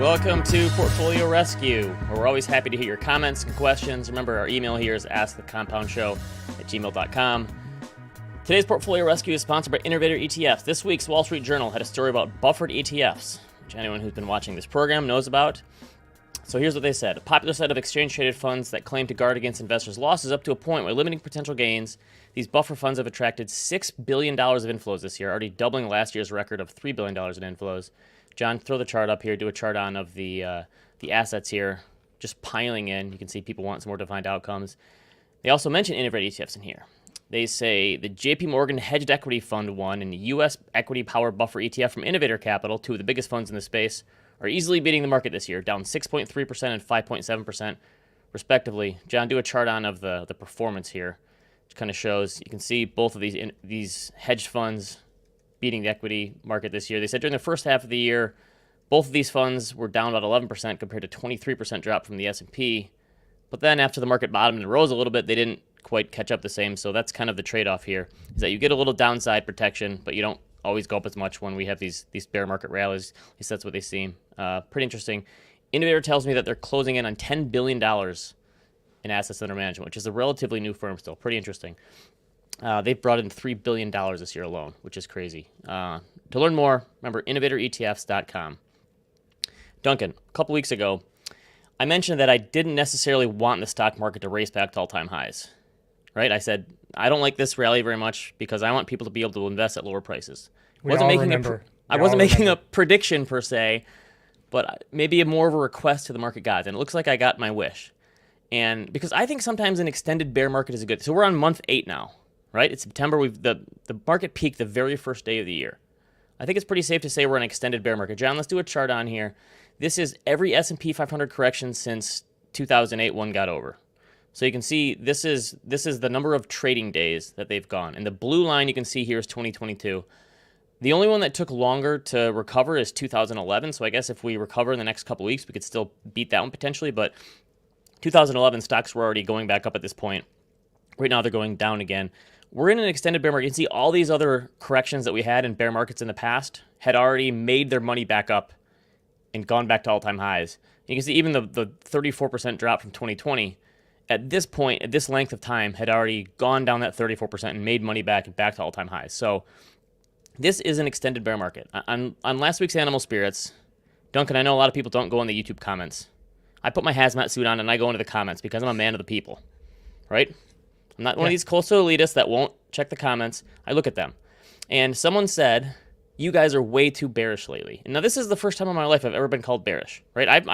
Welcome to Portfolio Rescue, where we're always happy to hear your comments and questions. Remember, our email here is askthecompoundshow@gmail.com. Today's Portfolio Rescue is sponsored by Innovator ETFs. This week's Wall Street Journal had a story about buffered ETFs, which anyone who's been watching this program knows about. So here's what they said. A popular set of exchange-traded funds that claim to guard against investors' losses up to a point where limiting potential gains. These buffer funds have attracted $6 billion of inflows this year, already doubling last year's record of $3 billion in inflows. John, throw the chart up here. Do a chart on of the assets here, just piling in. You can see people want some more defined outcomes. They also mention innovative ETFs in here. They say the JP Morgan Hedged Equity Fund 1 and the U.S. Equity Power Buffer ETF from Innovator Capital, two of the biggest funds in the space, are easily beating the market this year, down 6.3% and 5.7% respectively. John, do a chart on of the performance here, which kind of shows, you can see both of these hedged funds beating the equity market this year. They said during the first half of the year, both of these funds were down about 11% compared to 23% drop from the S&P. But then after the market bottomed and rose a little bit, they didn't quite catch up the same. So that's kind of the trade-off here, is that you get a little downside protection, but you don't always go up as much when we have these bear market rallies. At least that's what they seem. Pretty interesting. Innovator tells me that they're closing in on $10 billion in assets under management, which is a relatively new firm still. Pretty interesting. They've brought in $3 billion this year alone, which is crazy. To learn more, remember, innovatoretfs.com. Duncan, a couple weeks ago, I mentioned that I didn't necessarily want the stock market to race back to all-time highs. Right? I said, I don't like this rally very much because I want people to be able to invest at lower prices. I wasn't making a prediction per se, but maybe more of a request to the market gods. And it looks like I got my wish. And because I think sometimes an extended bear market is a good. So we're on month 8 now. Right? It's September. The market peaked the very first day of the year. I think it's pretty safe to say we're in an extended bear market. John, let's do a chart on here. This is every S&P 500 correction since 2008 one got over. So you can see this is the number of trading days that they've gone. And the blue line you can see here is 2022. The only one that took longer to recover is 2011. So I guess if we recover in the next couple weeks, we could still beat that one potentially. But 2011 stocks were already going back up at this point. Right now they're going down again. We're in an extended bear market. You can see all these other corrections that we had in bear markets in the past had already made their money back up and gone back to all-time highs. You can see even the 34% drop from 2020, at this point, at this length of time, had already gone down that 34% and made money back and back to all-time highs. So this is an extended bear market. On last week's Animal Spirits, Duncan, I know a lot of people don't go in the YouTube comments. I put my hazmat suit on and I go into the comments because I'm a man of the people, right? I'm not one of these coastal elitists that won't check the comments. I look at them. And someone said, you guys are way too bearish lately. And now this is the first time in my life I've ever been called bearish, right? I've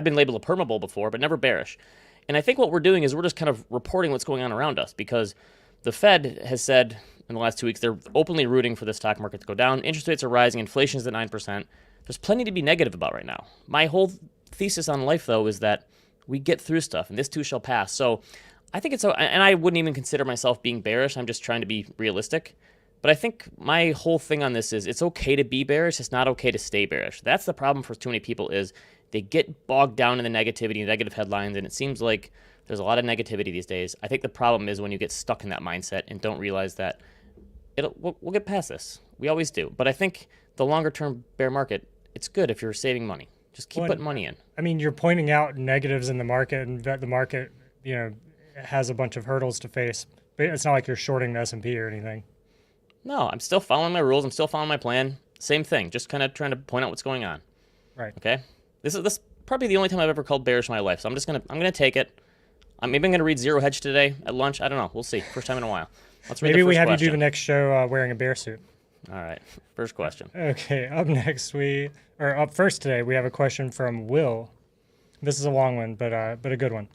been labeled a permabull before, but never bearish. And I think what we're doing is we're just kind of reporting what's going on around us because the Fed has said in the last 2 weeks they're openly rooting for the stock market to go down. Interest rates are rising. Inflation is at 9%. There's plenty to be negative about right now. My whole thesis on life, though, is that we get through stuff, and this too shall pass. So I think it's, and I wouldn't even consider myself being bearish. I'm just trying to be realistic. But I think my whole thing on this is it's okay to be bearish. It's not okay to stay bearish. That's the problem for too many people is they get bogged down in the negativity, negative headlines, and it seems like there's a lot of negativity these days. I think the problem is when you get stuck in that mindset and don't realize that we'll get past this. We always do. But I think the longer-term bear market, it's good if you're saving money. Just keep putting money in. I mean, you're pointing out negatives in the market and that the market, has a bunch of hurdles to face. But it's not like you're shorting the S&P or anything. No, I'm still following my rules. I'm still following my plan. Same thing. Just kind of trying to point out what's going on. Right. Okay. This is probably the only time I've ever called bearish in my life. So I'm gonna take it. Maybe I'm gonna read Zero Hedge today at lunch. I don't know. We'll see. First time in a while. Let's read Maybe the first we have question. you do the next show wearing a bear suit. All right. First question. Okay. Up first today, we have a question from Will. This is a long one, but a good one.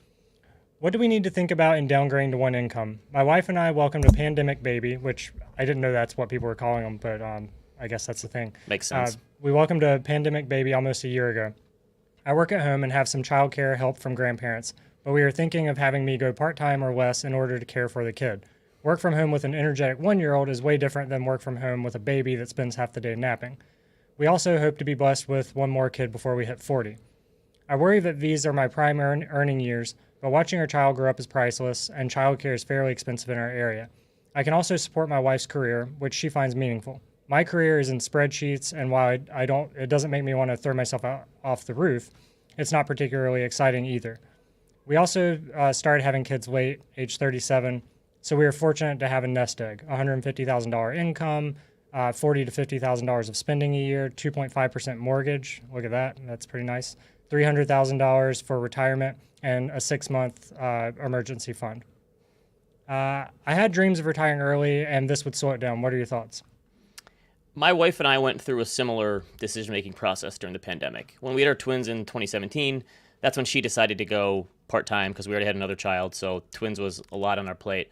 What do we need to think about in downgrading to one income? My wife and I welcomed a pandemic baby, which I didn't know that's what people were calling them, but I guess that's the thing. Makes sense. We welcomed a pandemic baby almost a year ago. I work at home and have some childcare help from grandparents, but we are thinking of having me go part-time or less in order to care for the kid. Work from home with an energetic 1-year-old is way different than work from home with a baby that spends half the day napping. We also hope to be blessed with one more kid before we hit 40. I worry that these are my prime earning years, but watching our child grow up is priceless, and childcare is fairly expensive in our area. I can also support my wife's career, which she finds meaningful. My career is in spreadsheets, and while it doesn't make me want to throw myself off the roof, it's not particularly exciting either. We also started having kids late, age 37, so we were fortunate to have a nest egg, $150,000 income, $40,000 to $50,000 of spending a year, 2.5% mortgage. Look at that. That's pretty nice. $300,000 for retirement, and a 6-month emergency fund. I had dreams of retiring early, and this would slow it down. What are your thoughts? My wife and I went through a similar decision-making process during the pandemic. When we had our twins in 2017, that's when she decided to go part-time because we already had another child, so twins was a lot on our plate.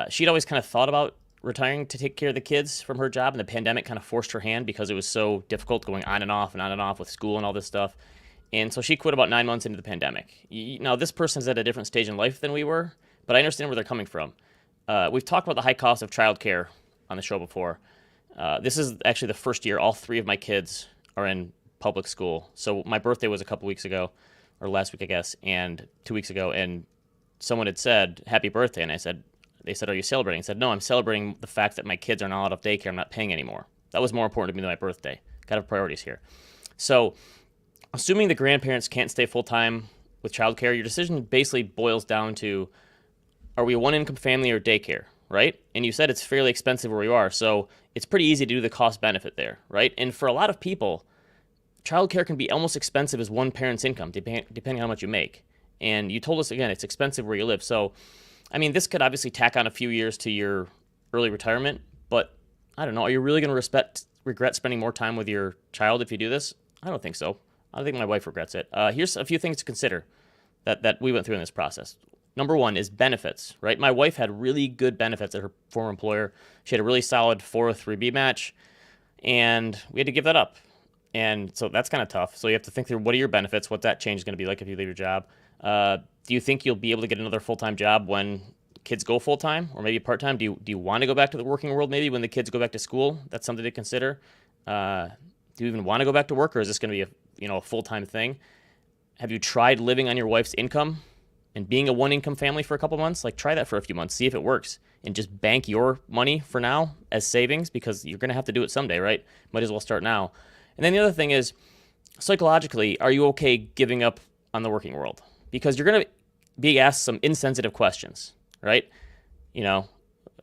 She'd always kind of thought about retiring to take care of the kids from her job, and the pandemic kind of forced her hand because it was so difficult going on and off with school and all this stuff. And so she quit about 9 months into the pandemic. Now, this person's at a different stage in life than we were, but I understand where they're coming from. We've talked about the high cost of childcare on the show before. This is actually the first year all 3 of my kids are in public school. So my birthday was a couple weeks ago, or last week, I guess, and 2 weeks ago, and someone had said, "Happy birthday," and they said, "Are you celebrating?" I said, "No, I'm celebrating the fact that my kids are not out of daycare. I'm not paying anymore." That was more important to me than my birthday. Gotta have priorities here. So, assuming the grandparents can't stay full-time with childcare, your decision basically boils down to, are we a one-income family or daycare, right? And you said it's fairly expensive where you are, so it's pretty easy to do the cost-benefit there, right? And for a lot of people, childcare can be almost expensive as one parent's income, depending on how much you make. And you told us, again, it's expensive where you live. So, I mean, this could obviously tack on a few years to your early retirement, but I don't know, are you really going to regret spending more time with your child if you do this? I don't think so. I think my wife regrets it. Here's a few things to consider that we went through in this process. Number one is benefits, right? My wife had really good benefits at her former employer. She had a really solid 403B match, and we had to give that up. And so that's kind of tough. So you have to think through, what are your benefits? What that change is going to be like if you leave your job? Do you think you'll be able to get another full-time job when kids go full-time or maybe part-time? Do you want to go back to the working world maybe when the kids go back to school? That's something to consider. Do you even want to go back to work, or is this going to be a full-time thing? Have you tried living on your wife's income and being a one-income family for a couple months? Like, try that for a few months, see if it works, and just bank your money for now as savings, because you're going to have to do it someday, right? Might as well start now. And then the other thing is, psychologically, are you okay giving up on the working world? Because you're going to be asked some insensitive questions, right?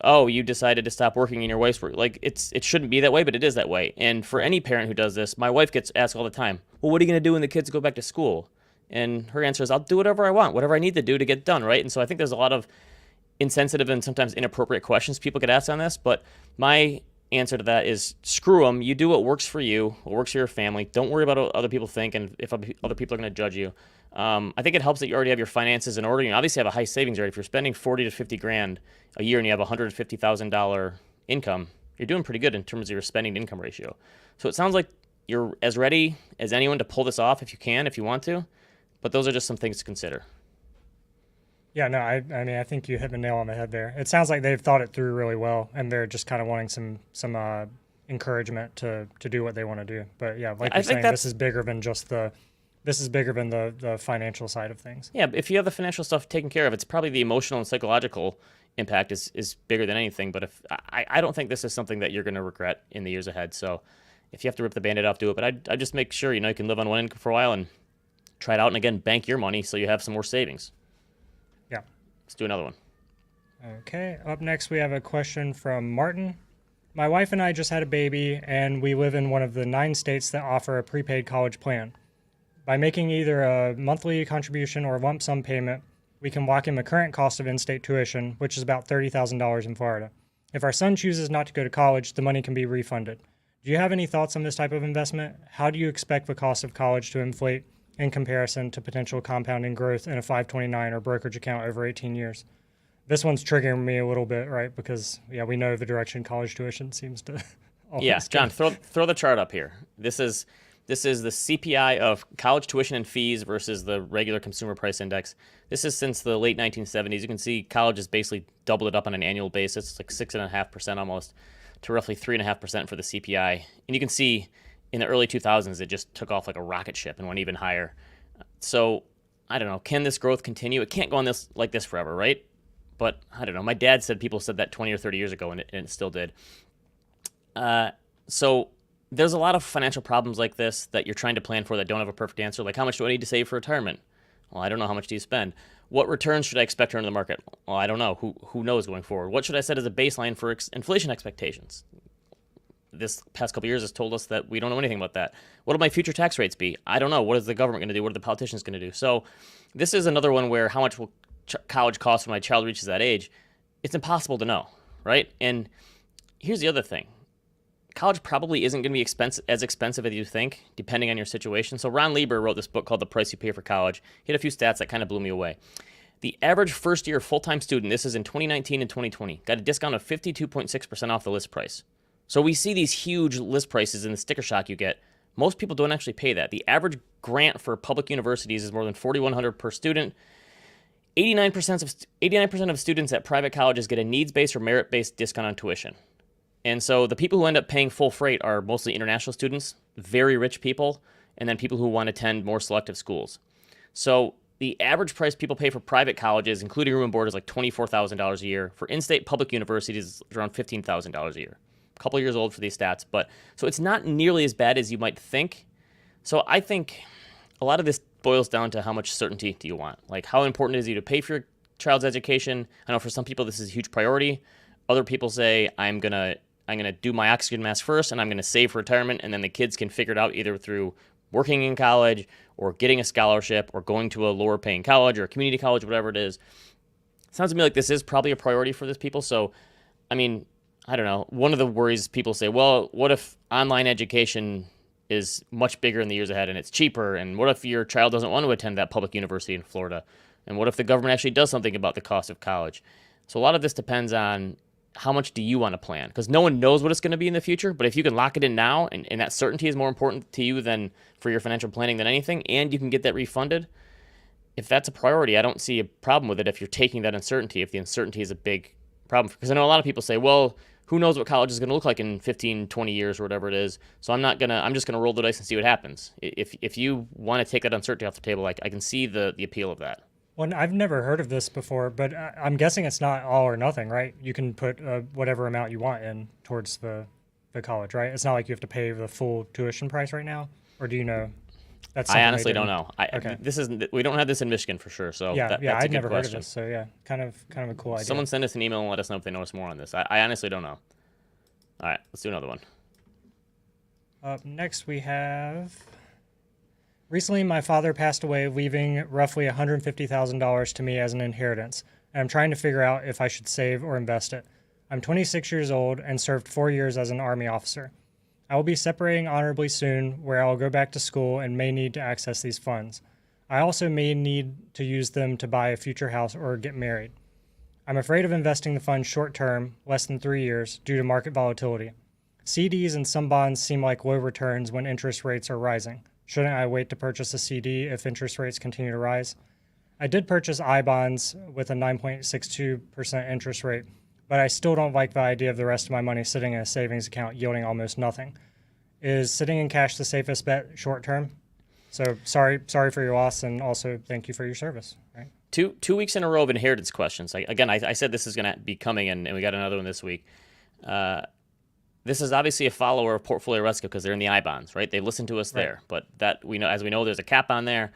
Oh, you decided to stop working in your wife's work. Like, it shouldn't be that way, but it is that way. And for any parent who does this, my wife gets asked all the time, well, what are you going to do when the kids go back to school? And her answer is, I'll do whatever I want, whatever I need to do to get done, right? And so I think there's a lot of insensitive and sometimes inappropriate questions people get asked on this, but my answer to that is, screw them. You do what works for you, what works for your family. Don't worry about what other people think and if other people are going to judge you. I think it helps that you already have your finances in order. You obviously have a high savings rate. If you're spending 40 to 50 grand a year and you have a $150,000 income, you're doing pretty good in terms of your spending to income ratio. So it sounds like you're as ready as anyone to pull this off if you want to, but those are just some things to consider. Yeah, no, I mean, I think you hit the nail on the head there. It sounds like they've thought it through really well, and they're just kind of wanting some encouragement to do what they want to do. But yeah, like you're saying, this is bigger than the financial side of things. Yeah, if you have the financial stuff taken care of, it's probably the emotional and psychological impact is bigger than anything. But I don't think this is something that you're going to regret in the years ahead. So if you have to rip the Band-Aid off, do it. But I just make sure you can live on one income for a while and try it out, and again, bank your money so you have some more savings. Yeah. Let's do another one. Okay, up next we have a question from Martin. My wife and I just had a baby, and we live in one of the 9 states that offer a prepaid college plan. By making either a monthly contribution or a lump sum payment, we can lock in the current cost of in-state tuition, which is about $30,000 in Florida. If our son chooses not to go to college, the money can be refunded. Do you have any thoughts on this type of investment? How do you expect the cost of college to inflate in comparison to potential compounding growth in a 529 or brokerage account over 18 years? This one's triggering me a little bit, right? Because, yeah, we know the direction college tuition seems to Yeah, John, throw the chart up here. This is the CPI of college tuition and fees versus the regular consumer price index. This is since the late 1970s. You can see college has basically doubled it up on an annual basis. It's like 6.5% almost to roughly 3.5% for the CPI. And you can see in the early 2000s, it just took off like a rocket ship and went even higher. So I don't know. Can this growth continue? It can't go on like this forever, right? But I don't know. My dad said people said that 20 or 30 years ago, and it still did. So there's a lot of financial problems like this that you're trying to plan for that don't have a perfect answer. Like, how much do I need to save for retirement? Well, I don't know. How much do you spend? What returns should I expect to earn in the market? Well, I don't know. Who knows going forward? What should I set as a baseline for inflation expectations? This past couple of years has told us that we don't know anything about that. What will my future tax rates be? I don't know. What is the government going to do? What are the politicians going to do? So this is another one where how much will college cost when my child reaches that age? It's impossible to know, right? And here's the other thing. College probably isn't going to be as expensive as you think, depending on your situation. So Ron Lieber wrote this book called The Price You Pay for College. He had a few stats that kind of blew me away. The average first-year full-time student, this is in 2019 and 2020, got a discount of 52.6% off the list price. So we see these huge list prices in the sticker shock you get. Most people don't actually pay that. The average grant for public universities is more than $4,100 per student. 89% of students at private colleges get a needs-based or merit-based discount on tuition. And so the people who end up paying full freight are mostly international students, very rich people, and then people who want to attend more selective schools. So the average price people pay for private colleges, including room and board, is like $24,000 a year. For in-state public universities, it's around $15,000 a year. A couple years old for these stats, but so it's not nearly as bad as you might think. So I think a lot of this boils down to how much certainty do you want? Like, how important is it to pay for your child's education? I know for some people this is a huge priority. Other people say, I'm gonna do my oxygen mask first, and I'm gonna save for retirement, and then the kids can figure it out either through working in college or getting a scholarship or going to a lower paying college or a community college, whatever it is. Sounds to me like this is probably a priority for these people. So, I mean, I don't know. One of the worries people say, well, what if online education is much bigger in the years ahead and it's cheaper? And what if your child doesn't want to attend that public university in Florida? And what if the government actually does something about the cost of college? So a lot of this depends on how much do you want to plan? Because no one knows what it's going to be in the future. But if you can lock it in now, and that certainty is more important to you than for your financial planning than anything, and you can get that refunded, if that's a priority, I don't see a problem with it if you're taking that uncertainty, if the uncertainty is a big problem. Because I know a lot of people say, well, who knows what college is going to look like in 15, 20 years or whatever it is. So I'm just going to roll the dice and see what happens. If you want to take that uncertainty off the table, I can see the appeal of that. Well, I've never heard of this before, but I'm guessing it's not all or nothing, right? You can put whatever amount you want in towards the college, right? It's not like you have to pay the full tuition price right now, or do you know? I honestly don't know. Okay. We don't have this in Michigan for sure. So that's I'd never question. heard of this. So yeah, kind of a cool idea. Someone send us an email and let us know if they know more on this. I honestly don't know. All right, let's do another one. Up next, we have. Recently, my father passed away, leaving roughly $150,000 to me as an inheritance, and I'm trying to figure out if I should save or invest it. I'm 26 years old and served 4 years as an Army officer. I will be separating honorably soon, where I will go back to school and may need to access these funds. I also may need to use them to buy a future house or get married. I'm afraid of investing the funds short term, less than 3 years, due to market volatility. CDs and some bonds seem like low returns when interest rates are rising. Shouldn't I wait to purchase a CD if interest rates continue to rise? I did purchase I bonds with a 9.62% interest rate, but I still don't like the idea of the rest of my money sitting in a savings account yielding almost nothing. Is sitting in cash the safest bet short term? So sorry for your loss, and also thank you for your service. Right? Two weeks in a row of inheritance questions. I said this is going to be coming, and we got another one this week. This is obviously a follower of Portfolio Rescue because they're in the I bonds, right? They listen to us there, but that as we know, there's a cap on there.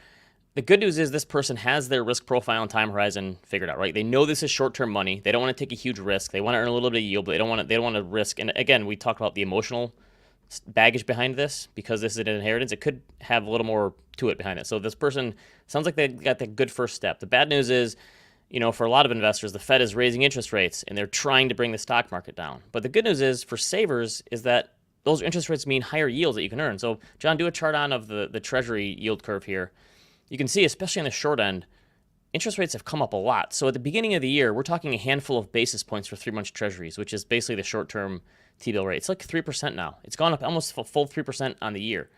The good news is this person has their risk profile and time horizon figured out, right? They know this is short-term money. They don't want to take a huge risk. They want to earn a little bit of yield, but they don't want to risk. And again, we talked about the emotional baggage behind this because this is an inheritance. It could have a little more to it behind it. So this person sounds like they got the good first step. The bad news is, for a lot of investors, the Fed is raising interest rates and they're trying to bring the stock market down. But the good news is for savers is that those interest rates mean higher yields that you can earn. So John, do a chart on of the Treasury yield curve here. You can see, especially on the short end, interest rates have come up a lot. So at the beginning of the year, we're talking a handful of basis points for 3-month Treasuries, which is basically the short-term T-bill rate. It's like 3% now. It's gone up almost a full 3% on the year.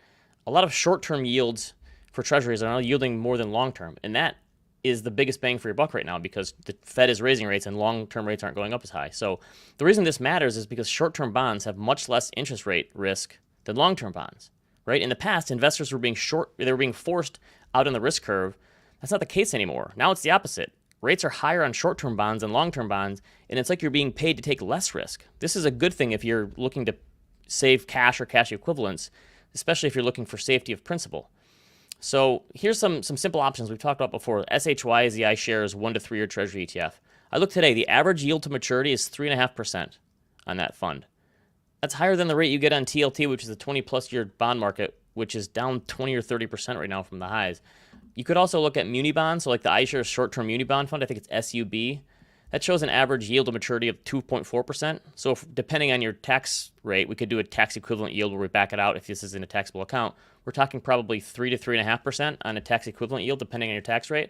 A lot of short-term yields for Treasuries are now yielding more than long-term, and that is the biggest bang for your buck right now because the Fed is raising rates and long-term rates aren't going up as high. So the reason this matters is because short-term bonds have much less interest rate risk than long-term bonds, right? In the past, investors were being forced out on the risk curve. That's not the case anymore. Now it's the opposite. Rates are higher on short-term bonds than long-term bonds, and it's like you're being paid to take less risk. This is a good thing if you're looking to save cash or cash equivalents, especially if you're looking for safety of principal. So here's some simple options we've talked about before. SHY is the iShares 1 to 3 year Treasury ETF. I looked today, the average yield to maturity is 3.5% on that fund. That's higher than the rate you get on TLT, which is a 20-plus year bond market, which is down 20 or 30% right now from the highs. You could also look at muni bonds, so like the iShares short-term muni bond fund, I think it's SUB. That shows an average yield to maturity of 2.4%. So depending on your tax rate, we could do a tax equivalent yield where we back it out if this is in a taxable account. We're talking probably 3 to 3.5% on a tax equivalent yield, depending on your tax rate.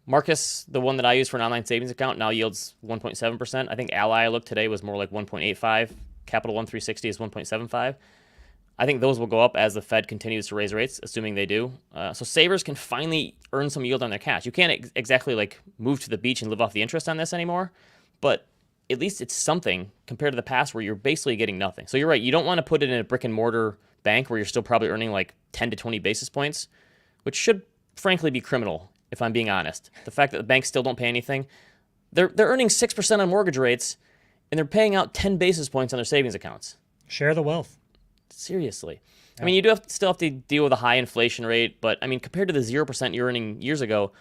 Marcus, the one that I use for an online savings account, now yields 1.7%. I think Ally I looked today was more like 1.85. Capital One 360 is 1.75. I think those will go up as the Fed continues to raise rates, assuming they do. So savers can finally earn some yield on their cash. You can't exactly like move to the beach and live off the interest on this anymore, but at least it's something compared to the past where you're basically getting nothing. So you're right. You don't want to put it in a brick and mortar bank where you're still probably earning like 10 to 20 basis points, which should frankly be criminal, if I'm being honest. The fact that the banks still don't pay anything, they're earning 6% on mortgage rates, and they're paying out 10 basis points on their savings accounts. Share the wealth. Seriously. Yeah. I mean, you do still have to deal with a high inflation rate, but I mean, compared to the 0% you're earning years ago,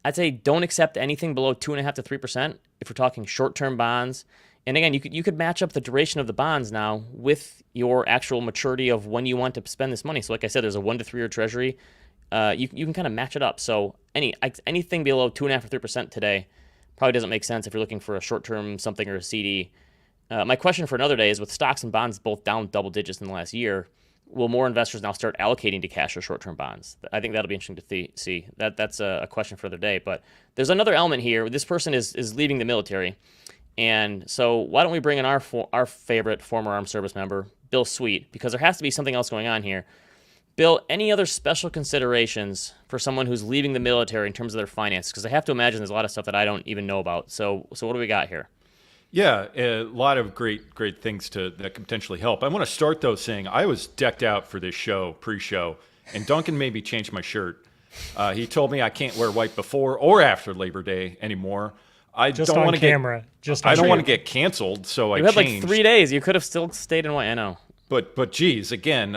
I'd say don't accept anything below 2.5% to 3% if we're talking short-term bonds. And again, you could match up the duration of the bonds now with your actual maturity of when you want to spend this money. So like I said, there's a 1 to 3 year Treasury. You can kind of match it up. So anything below 2.5% or 3% today probably doesn't make sense if you're looking for a short-term something or a CD. My question for another day is, with stocks and bonds both down double digits in the last year, will more investors now start allocating to cash or short-term bonds? I think that'll be interesting to see. That's a question for another day. But there's another element here. This person is leaving the military. And so why don't we bring in our favorite former armed service member, Bill Sweet, because there has to be something else going on here. Bill, any other special considerations for someone who's leaving the military in terms of their finances? Because I have to imagine there's a lot of stuff that I don't even know about. So what do we got here? Yeah, a lot of great things that can potentially help. I want to start, though, saying I was decked out for this show, pre-show, and Duncan made me change my shirt. He told me I can't wear white before or after Labor Day anymore. I Just don't on want to camera. I don't want to get canceled, so I You had changed. like 3 days. You could have still stayed in white. I know. But geez, again,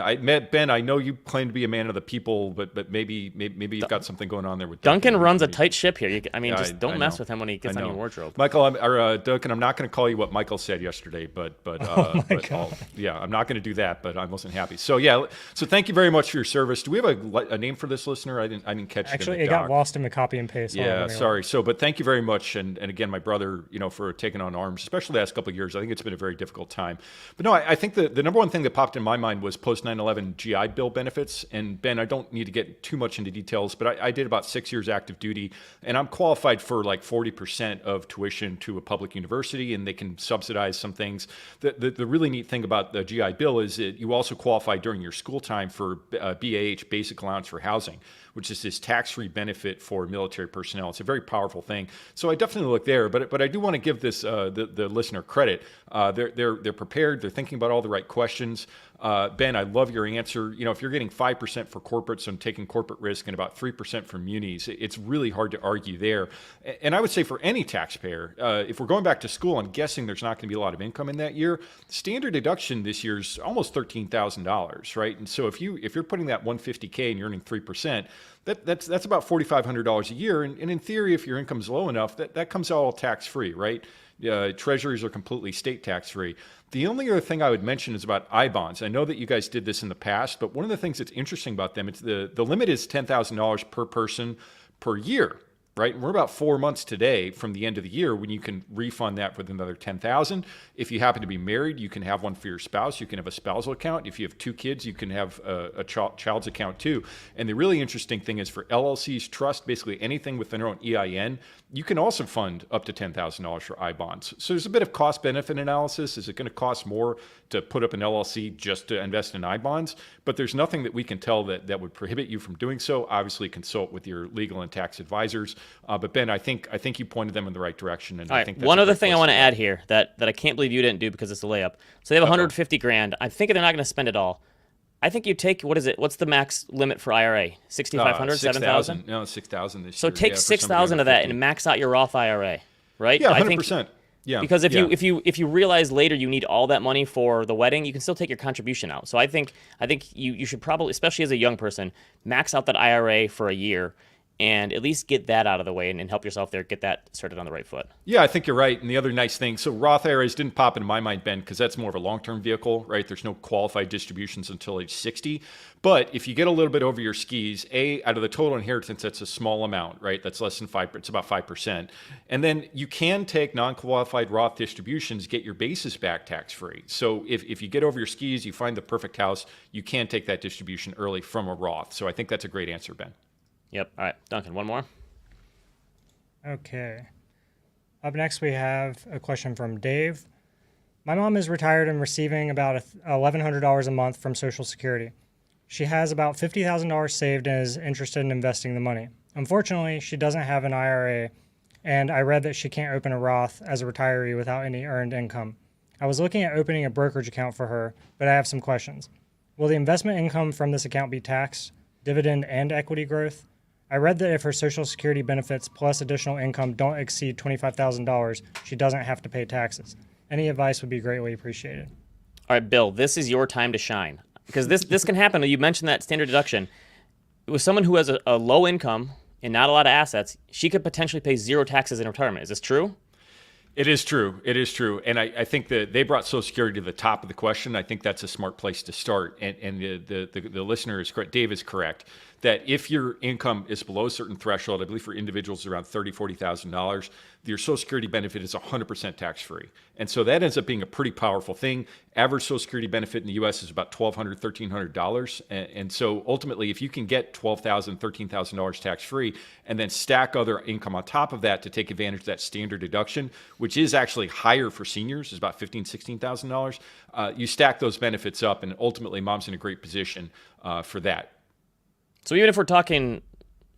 Ben, I know you claim to be a man of the people, but maybe you've got something going on there with Duncan runs a tight ship here. Just don't mess know. with him when he gets on your wardrobe. Michael, Duncan, I'm not going to call you what Michael said yesterday, but Oh my God. I'm not going to do that. But I wasn't happy. So so thank you very much for your service. Do we have a name for this listener? I didn't catch Actually, it. it got lost in the copy and paste. Yeah, sorry. So, but thank you very much, and again, my brother, for taking on arms, especially the last couple of years. I think it's been a very difficult time. But no, I think the number one thing that popped in my mind was post 9/11 GI Bill benefits. And Ben, I don't need to get too much into details, but I did about 6 years active duty, and I'm qualified for like 40% of tuition to a public university, and they can subsidize some things. The really neat thing about the GI Bill is that you also qualify during your school time for BAH, Basic Allowance for Housing, which is this tax-free benefit for military personnel. It's a very powerful thing. So I definitely look there, but I do want to give this the listener credit. They're prepared. They're thinking about all the right questions. Ben, I love your answer. If you're getting 5% for corporates and taking corporate risk and about 3% for munis, it's really hard to argue there. And I would say for any taxpayer, if we're going back to school, I'm guessing there's not going to be a lot of income in that year. Standard deduction this year is almost $13,000, right? And so if you're putting that $150K and you're earning 3%, that's about $4,500 a year. And in theory, if your income is low enough, that comes out all tax-free, right? Treasuries are completely state tax-free. The only other thing I would mention is about I-bonds. I know that you guys did this in the past, but one of the things that's interesting about them, it's the limit is $10,000 per person per year, right? And we're about 4 months today from the end of the year when you can refund that with another $10,000. If you happen to be married, you can have one for your spouse. You can have a spousal account. If you have 2 kids, you can have a child's account too. And the really interesting thing is for LLCs, trust, basically anything with their own EIN, you can also fund up to $10,000 for I-bonds. So there's a bit of cost-benefit analysis. Is it going to cost more to put up an LLC just to invest in I-bonds? But there's nothing that we can tell that would prohibit you from doing so. Obviously, consult with your legal and tax advisors. But Ben, I think you pointed them in the right direction. And all right, I think that's one other thing I want to to add here that I can't believe you didn't do because it's a layup. So they have 150 grand. I'm thinking they're not going to spend it all. I think you take, what is it? What's the max limit for IRA? 6,500, 7,000? 6,000. No, 6,000 this So year. take 6,000 of that and max out your Roth IRA, right? Yeah, 100%. Yeah. Because if you realize later you need all that money for the wedding, you can still take your contribution out. So I think you should probably, especially as a young person, max out that IRA for a year and at least get that out of the way and help yourself there, get that started on the right foot. Yeah, I think you're right. And the other nice thing, so Roth IRAs didn't pop into my mind, Ben, because that's more of a long-term vehicle, right? There's no qualified distributions until age 60. But if you get a little bit over your skis, out of the total inheritance, that's a small amount, right? That's less than 5%. It's about 5%. And then you can take non-qualified Roth distributions, get your basis back tax-free. So if you get over your skis, you find the perfect house, you can take that distribution early from a Roth. So I think that's a great answer, Ben. Yep. All right, Duncan, one more. Okay. Up next, we have a question from Dave. My mom is retired and receiving about $1,100 a month from Social Security. She has about $50,000 saved and is interested in investing the money. Unfortunately, she doesn't have an IRA, and I read that she can't open a Roth as a retiree without any earned income. I was looking at opening a brokerage account for her, but I have some questions. Will the investment income from this account be taxed, dividend, and equity growth? I read that if her Social Security benefits plus additional income don't exceed $25,000, she doesn't have to pay taxes. Any advice would be greatly appreciated. All right, Bill, this is your time to shine. Because this can happen. You mentioned that standard deduction. With someone who has a low income and not a lot of assets, she could potentially pay zero taxes in retirement. Is this true? It is true. It is true. And I think that they brought Social Security to the top of the question. I think that's a smart place to start. And the listener is correct. Dave is correct that if your income is below a certain threshold, I believe for individuals around $30,000, $40,000, your Social Security benefit is 100% tax-free. And so that ends up being a pretty powerful thing. Average Social Security benefit in the U.S. is about $1,200, $1,300. And so ultimately, if you can get $12,000, $13,000 tax-free and then stack other income on top of that to take advantage of that standard deduction, which is actually higher for seniors, is about $15,000, $16,000, you stack those benefits up and ultimately mom's in a great position for that. So even if we're talking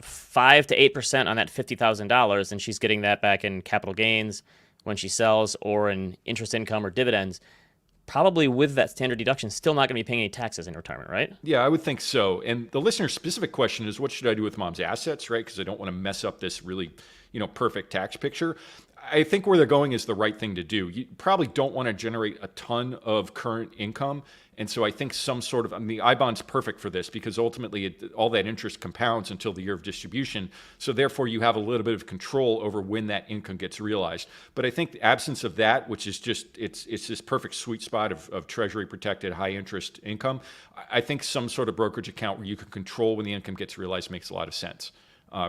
5 to 8% on that $50,000 and she's getting that back in capital gains when she sells or in interest income or dividends, probably with that standard deduction, still not going to be paying any taxes in retirement, right? Yeah, I would think so. And the listener's specific question is, what should I do with mom's assets, right? Because I don't want to mess up this really, perfect tax picture. I think where they're going is the right thing to do. You probably don't want to generate a ton of current income. And so I think some sort of, the I-bond's perfect for this because ultimately all that interest compounds until the year of distribution. So therefore you have a little bit of control over when that income gets realized. But I think the absence of that, which is just, it's this perfect sweet spot of treasury protected high interest income. I think some sort of brokerage account where you can control when the income gets realized makes a lot of sense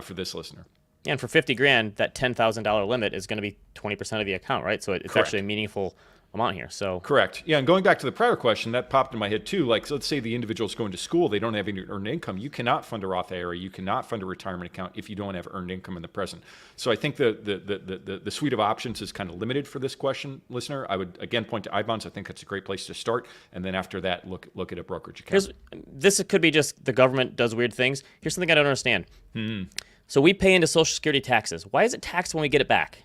for this listener. And for $50,000, that $10,000 limit is going to be 20% of the account, right? So it's Correct. Actually a meaningful amount here. So correct. Yeah, and going back to the prior question, that popped in my head too. Like, so let's say the individual's going to school, they don't have any earned income. You cannot fund a Roth IRA. You cannot fund a retirement account if you don't have earned income in the present. So I think the suite of options is kind of limited for this question, listener. I would again point to I-bonds. I think that's a great place to start, and then after that, look at a brokerage account. This could be just the government does weird things. Here's something I don't understand. So we pay into Social Security taxes. Why is it taxed when we get it back?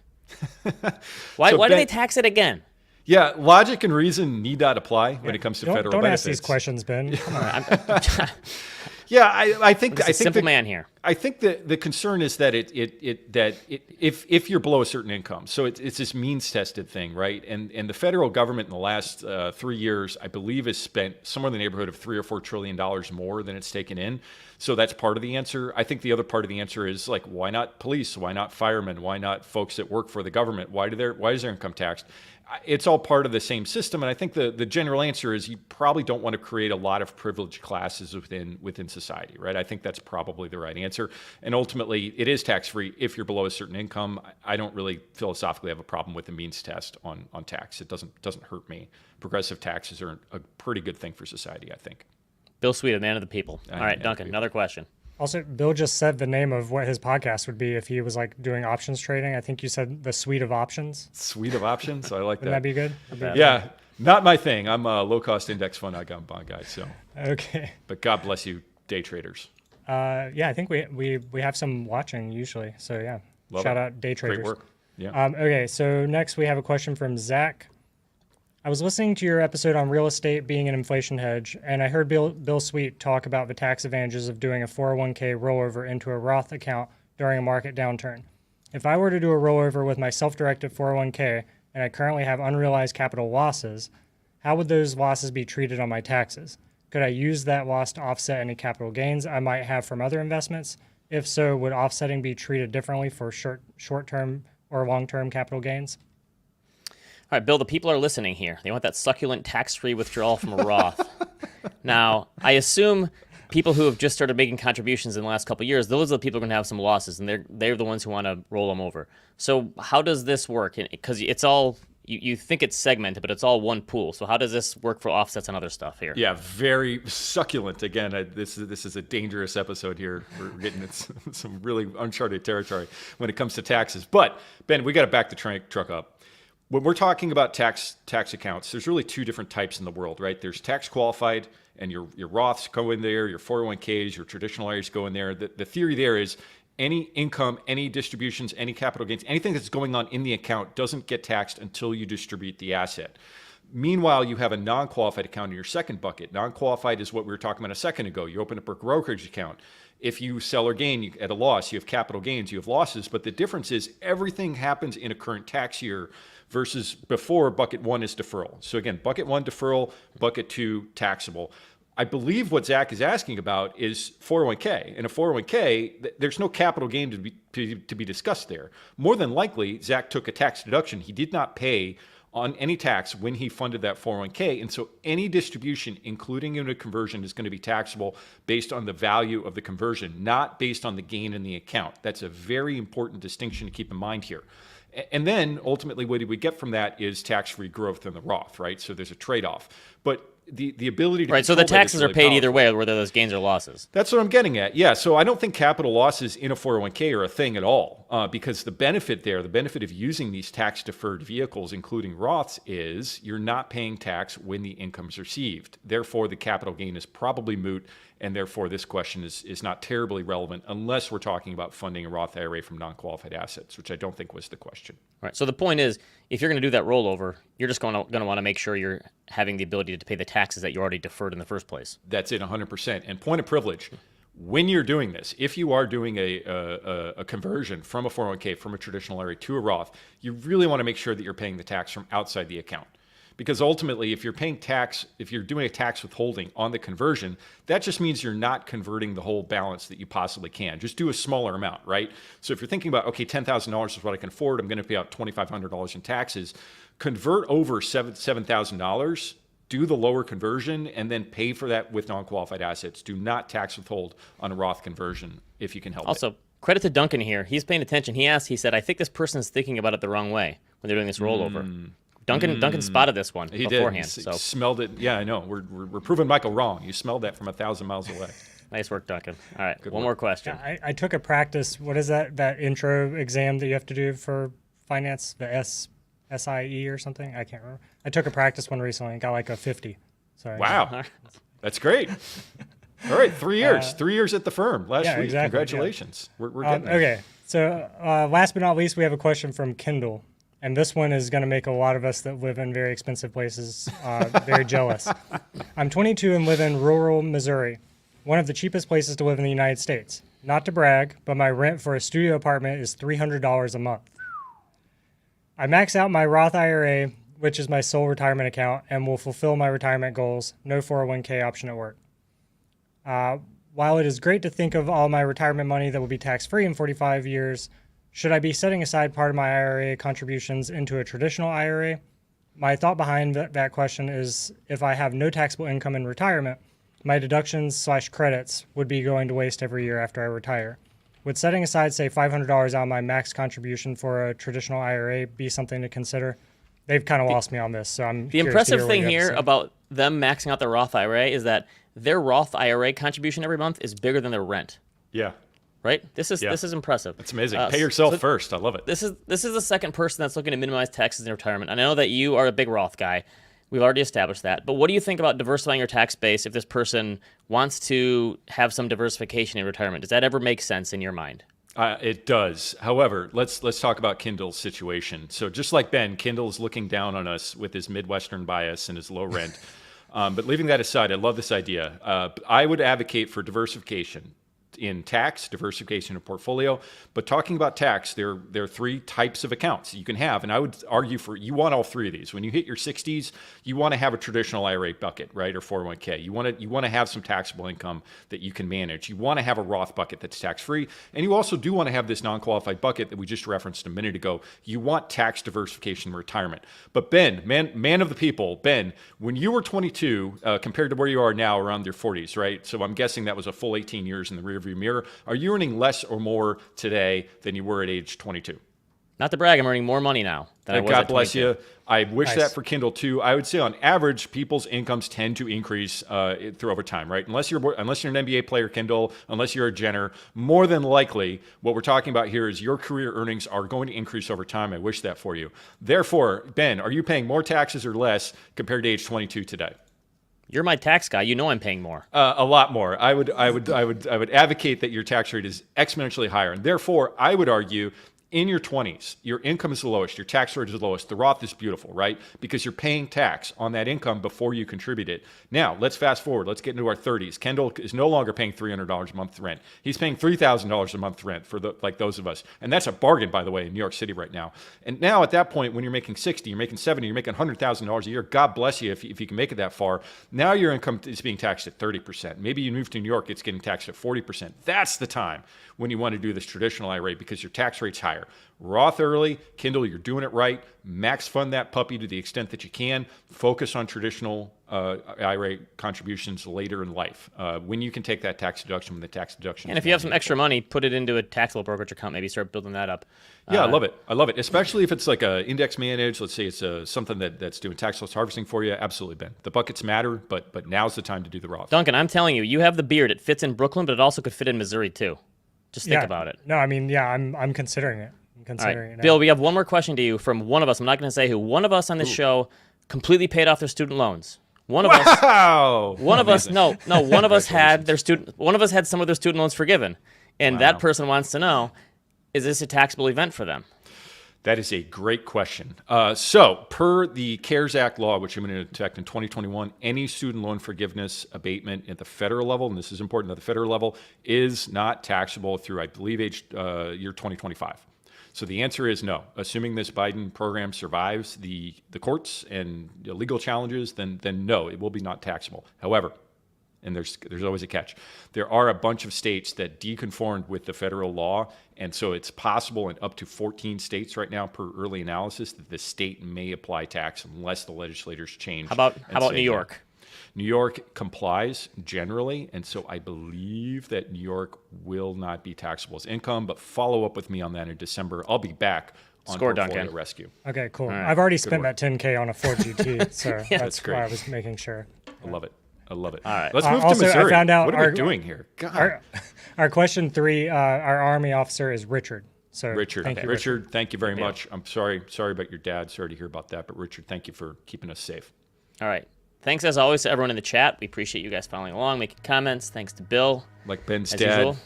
Why do they tax it again? Yeah, logic and reason need not apply when it comes to federal benefits. Don't ask these questions, Ben. Come on. Yeah, I think simple man here. I think that the concern is that if you're below a certain income, so it's this means tested thing, right? And the federal government in the last 3 years, I believe, has spent somewhere in the neighborhood of $3 or $4 trillion more than it's taken in. So that's part of the answer. I think the other part of the answer is like, why not police? Why not firemen? Why not folks that work for the government? Why is their income taxed? It's all part of the same system. And I think the general answer is you probably don't want to create a lot of privileged classes within society, right? I think that's probably the right answer. And ultimately, it is tax-free if you're below a certain income. I don't really philosophically have a problem with the means test on tax. It doesn't hurt me. Progressive taxes are a pretty good thing for society, I think. Bill Sweet, a man of the people. All right, Duncan, another question. Also, Bill just said the name of what his podcast would be if he was like doing options trading. I think you said the suite of options. Suite of options? I like that. Wouldn't that be good? Yeah, not my thing. I'm a low-cost index fund bond guy. So okay. But God bless you, day traders. Yeah, I think we have some watching usually. So yeah, shout out day traders. Great work. Yeah. Okay, so next we have a question from Zach. I was listening to your episode on real estate being an inflation hedge, and I heard Bill Sweet talk about the tax advantages of doing a 401k rollover into a Roth account during a market downturn. If I were to do a rollover with my self-directed 401k, and I currently have unrealized capital losses, how would those losses be treated on my taxes? Could I use that loss to offset any capital gains I might have from other investments? If so, would offsetting be treated differently for short-term or long-term capital gains? All right, Bill, the people are listening here. They want that succulent tax-free withdrawal from a Roth. Now, I assume people who have just started making contributions in the last couple of years, those are the people who are going to have some losses, and they're the ones who want to roll them over. So how does this work? Because it's all, you think it's segmented, but it's all one pool. So how does this work for offsets and other stuff here? Yeah, very succulent. Again, this is a dangerous episode here. We're getting some really uncharted territory when it comes to taxes. But, Ben, we got to back the truck up. When we're talking about tax accounts, there's really two different types in the world, right? There's tax qualified, and your Roths go in there, your 401ks, your traditional IRAs go in there. The theory there is any income, any distributions, any capital gains, anything that's going on in the account doesn't get taxed until you distribute the asset. Meanwhile, you have a non-qualified account in your second bucket. Non-qualified is what we were talking about a second ago. You open up a brokerage account. If you sell or gain at a loss, you have capital gains, you have losses. But the difference is everything happens in a current tax year versus before bucket one is deferral. So again, bucket one deferral, bucket two taxable. I believe what Zach is asking about is 401k. In a 401k, there's no capital gain to be discussed there. More than likely, Zach took a tax deduction. He did not pay on any tax when he funded that 401k. And so any distribution, including in a conversion, is going to be taxable based on the value of the conversion, not based on the gain in the account. That's a very important distinction to keep in mind here. And then ultimately what we get from that is tax-free growth in the Roth, right? So there's a trade-off. But the ability to right, so the taxes really are paid powerful. either way, whether those gains or losses. That's what I'm getting at. Yeah, so I don't think capital losses in a 401k are a thing at all because the benefit of using these tax-deferred vehicles, including Roths, is you're not paying tax when the income is received. Therefore, the capital gain is probably moot, and therefore this question is not terribly relevant unless we're talking about funding a Roth IRA from non-qualified assets, which I don't think was the question. Right. So the point is, if you're going to do that rollover, you're just going to want to make sure you're having the ability to pay the taxes that you already deferred in the first place. That's it, 100%. And point of privilege, when you're doing this, if you are doing a conversion from a 401k, from a traditional IRA to a Roth, you really want to make sure that you're paying the tax from outside the account. Because ultimately, if you're paying tax, if you're doing a tax withholding on the conversion, that just means you're not converting the whole balance that you possibly can. Just do a smaller amount, right? So if you're thinking about, okay, $10,000 is what I can afford, I'm going to pay out $2,500 in taxes, convert over $7,000, do the lower conversion, and then pay for that with non-qualified assets. Do not tax withhold on a Roth conversion if you can help it. Also, credit to Duncan here. He's paying attention. He said, I think this person is thinking about it the wrong way when they're doing this rollover. Duncan spotted this one beforehand. He so smelled it. Yeah, I know. We're proving Michael wrong. You smelled that from 1,000 miles away. nice work, Duncan. All right, Good one work. more question. I took a practice, what is that intro exam that you have to do for finance, the SIE or something? I can't remember. I took a practice one recently and got like a 50. Sorry. Wow. That's great. All right, 3 years. 3 years at the firm last week. Exactly, Congratulations. Yeah. We're getting there. Okay, so last but not least, we have a question from Kendall. And this one is going to make a lot of us that live in very expensive places very jealous. I'm 22 and live in rural Missouri, one of the cheapest places to live in the United States. Not to brag, but my rent for a studio apartment is $300 a month. I max out my Roth IRA, which is my sole retirement account, and will fulfill my retirement goals. No 401k option at work. While it is great to think of all my retirement money that will be tax-free in 45 years, should I be setting aside part of my IRA contributions into a traditional IRA? My thought behind that question is if I have no taxable income in retirement, my deductions/credits would be going to waste every year after I retire. Would setting aside, say, $500 out of my max contribution for a traditional IRA be something to consider? They've kind of lost me on this, so I'm The impressive thing here about them maxing out their Roth IRA is that their Roth IRA contribution every month is bigger than their rent. Yeah. Right? This is impressive. That's amazing. Pay yourself first. I love it. This is the second person that's looking to minimize taxes in retirement. I know that you are a big Roth guy. We've already established that. But what do you think about diversifying your tax base if this person wants to have some diversification in retirement? Does that ever make sense in your mind? It does. However, let's talk about Kendall's situation. So just like Ben, Kendall's looking down on us with his Midwestern bias and his low rent. But leaving that aside, I love this idea. I would advocate for diversification. in tax, diversification of portfolio. But talking about tax, there are three types of accounts you can have. And I would argue you want all three of these. When you hit your 60s, you want to have a traditional IRA bucket, right? Or 401k. You want to have some taxable income that you can manage. You want to have a Roth bucket that's tax-free. And you also do want to have this non-qualified bucket that we just referenced a minute ago. You want tax diversification in retirement. But Ben, man of the people, Ben, when you were 22, compared to where you are now around your 40s, right? So I'm guessing that was a full 18 years in the rearview mirror. Are you earning less or more today than you were at age 22? Not to brag, I'm earning more money now than I was God at 22. bless you. I wish Nice. that for Kindle too. I would say on average, people's incomes tend to increase through over time, right? Unless you're an NBA player, Kindle, unless you're a Jenner, more than likely, what we're talking about here is your career earnings are going to increase over time. I wish that for you. Therefore, Ben, are you paying more taxes or less compared to age 22 today? You're my tax guy. You know I'm paying more. A lot more. I would advocate that your tax rate is exponentially higher, and therefore, I would argue in your 20s, your income is the lowest, your tax rate is the lowest. The Roth is beautiful, right? Because you're paying tax on that income before you contribute it. Now, let's fast forward. Let's get into our 30s. Kendall is no longer paying $300 a month rent. He's paying $3,000 a month rent for those of us. And that's a bargain, by the way, in New York City right now. And now at that point, when you're making 60, you're making 70, you're making $100,000 a year. God bless you if you can make it that far. Now your income is being taxed at 30%. Maybe you move to New York, it's getting taxed at 40%. That's the time when you want to do this traditional IRA because your tax rate's higher. Roth early, Kindle, you're doing it right. Max fund that puppy to the extent that you can. Focus on traditional IRA contributions later in life when you can take that tax deduction when the tax deduction. And if you have some extra money, put it into a taxable brokerage account. Maybe start building that up. Yeah, I love it. I love it, especially if it's like a index managed. Let's say it's something that's doing tax loss harvesting for you. Absolutely, Ben. The buckets matter, but now's the time to do the Roth. Duncan, I'm telling you, you have the beard. It fits in Brooklyn, but it also could fit in Missouri too. Just think about it. No, I mean, yeah, I'm considering it. All right, Bill, we have one more question to you from one of us. I'm not going to say who. One of us on this show completely paid off their student loans. One of Wow! us. One of us. No. One of us had their student. One of us had some of their student loans forgiven, and that person wants to know: is this a taxable event for them? That is a great question. So, per the CARES Act law, which came into effect in 2021, any student loan forgiveness abatement at the federal level, and this is important at the federal level, is not taxable through, I believe, year 2025. So the answer is no. Assuming this Biden program survives the courts and legal challenges, then no, it will be not taxable. However, and there's always a catch, there are a bunch of states that deconformed with the federal law, and so it's possible in up to 14 states right now per early analysis that the state may apply tax unless the legislators change. How about New York? New York complies generally, and so I believe that New York will not be taxable as income, but follow up with me on that in December. I'll be back on Portfolio Duncan. Rescue. Okay, cool. right. I've already spent that $10K on a Ford GT, so That's great. why I was making sure. I love it. I love it. All right. Let's move to Also, I Missouri. found out what are we doing here? God. Our question 3, our Army officer is Richard. So Richard, thank you, Richard, thank you very much. I'm sorry about your dad. Sorry to hear about that, but Richard, thank you for keeping us safe. All right. Thanks, as always, to everyone in the chat. We appreciate you guys following along, making comments. Thanks to Bill. Like Ben's as dad, usual.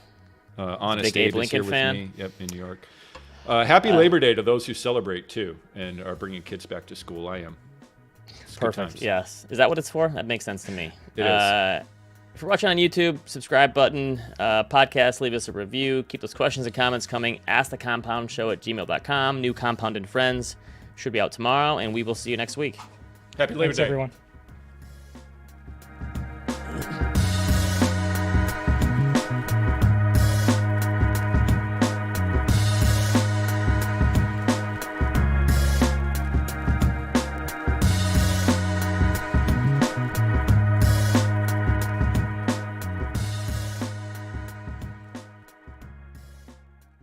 Honest Big Abe Abe is here Lincoln with fan. me. Yep, in New York. Happy Labor Day to those who celebrate, too, and are bringing kids back to school. I am. It's good Perfect. times. Yes. Is that what it's for? That makes sense to me. It is. If you're watching on YouTube, subscribe button, podcast, leave us a review. Keep those questions and comments coming. askthecompoundshow@gmail.com. New Compound and Friends should be out tomorrow, and we will see you next week. Happy Labor Thanks, Day. everyone.